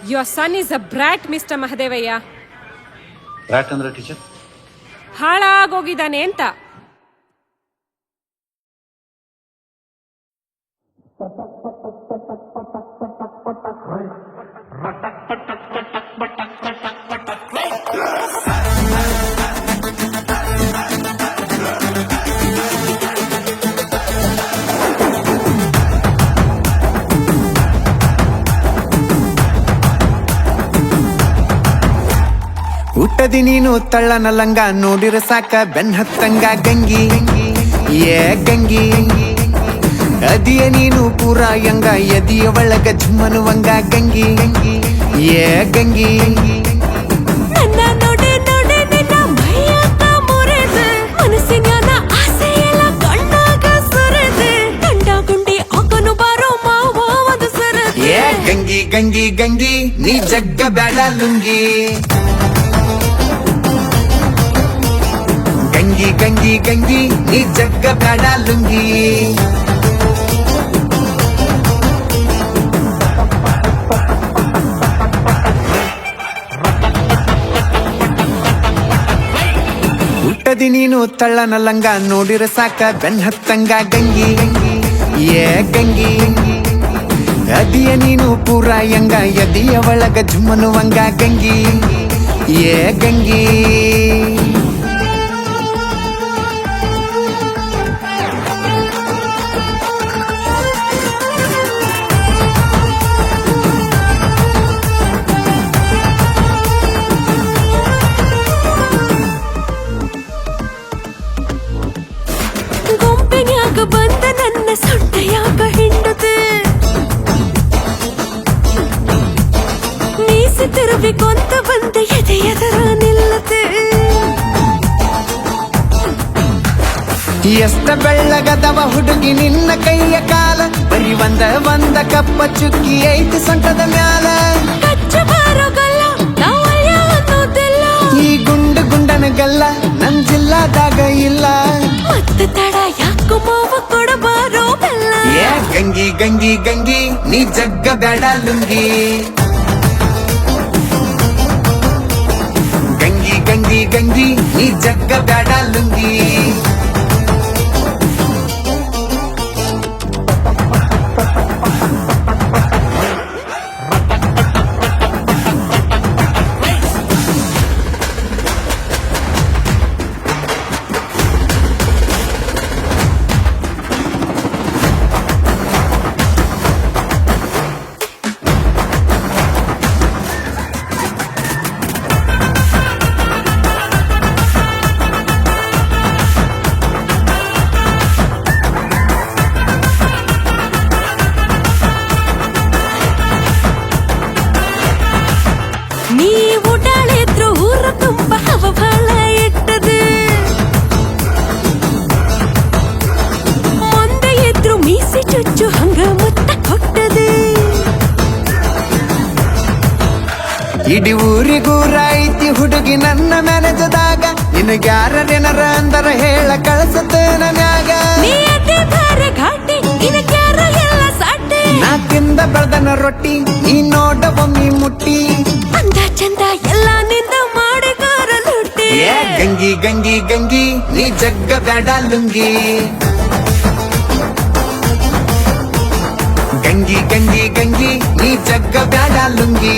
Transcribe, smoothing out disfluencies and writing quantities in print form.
Your son is a brat, Mr. Mahadevaya. Brought ಅಂದ್ರೆ teacher? ಹಾಳಾಗೋಗಿದ್ದಾನೆ ಅಂತ. ಹುಟ್ಟದಿ ನೀನು ತಳ್ಳನ ಲಂಗ ನೋಡಿರ ಸಾಕ ಬೆನ್ ಹತ್ತಂಗ ಗಂಗಿ ಏ ಗಂಗಿ ಅದಿಯ ನೀನು ಪೂರ ಯಂಗ ಎದಿಯ ಒಳಗ ಝುಮ್ಮನುವಂಗ ಗಂಗಿ ಏ ಗಂಗಿ ನನ್ನ ನೋಡೆ ನೋಡೆ ನಿನ್ನ ಮೈಯಾಗ ಮುರಿದು ಮನಸ್ಸಿನ ಆಸೆ ಎಲ್ಲ ಕಣ್ಣಾಗ ಸುರಿದು ಗಂಡ ಗುಂಡಿ ಅಕ್ಕನು ಬಾರೋ ಮಾವ ಒಂದು ಸರದು ಏ ಗಂಗಿ ಗಂಗಿ ಗಂಗಿ ನೀ ಜಗ್ಗ ಬ್ಯಾಡ ಲುಂಗಿ ಗಂಗಿ ಗಂಗಿ ಗಂಗಿ ನೀ ಜಗ್ಗ ಬ್ಯಾಡ ಲುಂಗಿ ಹುಟ್ಟದಿ ನೀನು ತಳ್ಳನ ಲಂಗ ನೋಡಿರ ಸಾಕ ಬೆನ್ ಹತ್ತಂಗ ಗಂಗಿ ಏ ಗಂಗಿ ಅದಿಯ ನೀನು ಪೂರ ಯಂಗ ಎದಿಯ ಒಳಗ ಝುಮ್ಮನುವಂಗ ಗಂಗಿ ಏ ಗಂಗಿ ಗೊಂಬೆನ್ಯಾಗ ಬಂದ ನನ್ನ ಸೊಂಟೆಯಾಗ ಹಿಂಡದೆ ಮೀಸೆ ತಿರುವಿಕೊಂತ ಬಂದ ಎದೆಯದರ ನಿಲ್ಲದೆ ಎಷ್ಟ ಬೆಳ್ಳಗದವ ಹುಡುಗಿ ನಿನ್ನ ಕೈಯ ಕಾಲ ಬರಿ ಒಂದ ಕಪ್ಪ ಚುಕ್ಕಿ ಐತಿ ಸೊಂಟದ ಮ್ಯಾಲ ಕಚ್ಚ ಬಾರೋಗಲ್ಲ ನಾವಲ್ಯ ಅನ್ನೋದಿಲ್ಲ ಈ ಗುಂಡನ ಗಲ್ಲ ನನ್ ಜಿಲ್ಲಾದಾಗ ಇಲ್ಲ ಮತ್ತೆ ತಡ ಯಾಕೋ ಮಾವ ಕೊಡಬಾರೋ ಬೆಲ್ಲ ಏ ಗಂಗಿ ಗಂಗಿ ಗಂಗಿ ನೀ ಜಗ್ಗ ಬ್ಯಾಡ ಲುಂಗಿ ಗಂಗಿ ಗಂಗಿ ಗಂಗಿ ನೀ ಜಗ್ಗ ಬ್ಯಾಡ ಲುಂಗಿ ನೀ ಊಟಾಳಿದ್ರು ಊರ ತುಂಬ ಹವಭಾಳ ಇಟ್ಟದು ಮುಂದೆ ಎದ್ರು ಮೀಸಿ ಚುಚ್ಚು ಹಂಗ ಮುತ್ತ ಕೊಟ್ಟದು ಇಡೀ ಊರಿಗೂರ ಐತಿ ಹುಡುಗಿ ನನ್ನ ಮ್ಯಾನೇಜದಾಗ ನಿನಗ್ಯಾರೇನರ ಅಂದರ ಹೇಳ ಕಳ್ಸತೇನ ಮ್ಯಾಗ ನೀ ಅದೇ ಬಾರೆ ಘಾಟಿ ನಿನಗ್ಯಾರ ಎಲ್ಲ ಸಾಟಿ ನಾಕಿಂದ ಬೆಳ್ದನ ರೊಟ್ಟಿ ನೀ ನೋಡ ಒಮ್ಮಿ ಮುಟ್ಟಿ ಅಂದ ಚಂದ ಎಲ್ಲ ನಿಂದ ಮಾಡಿದಾರ ಲುಟ್ಟಿ ಏ ಗಂಗಿ ಗಂಗಿ ಗಂಗಿ ನೀ ಜಗ್ಗ ಬ್ಯಾಡ ಲುಂಗಿ ಗಂಗಿ ಗಂಗಿ ಗಂಗಿ ನೀ ಜಗ್ಗ ಬ್ಯಾಡ ಲುಂಗಿ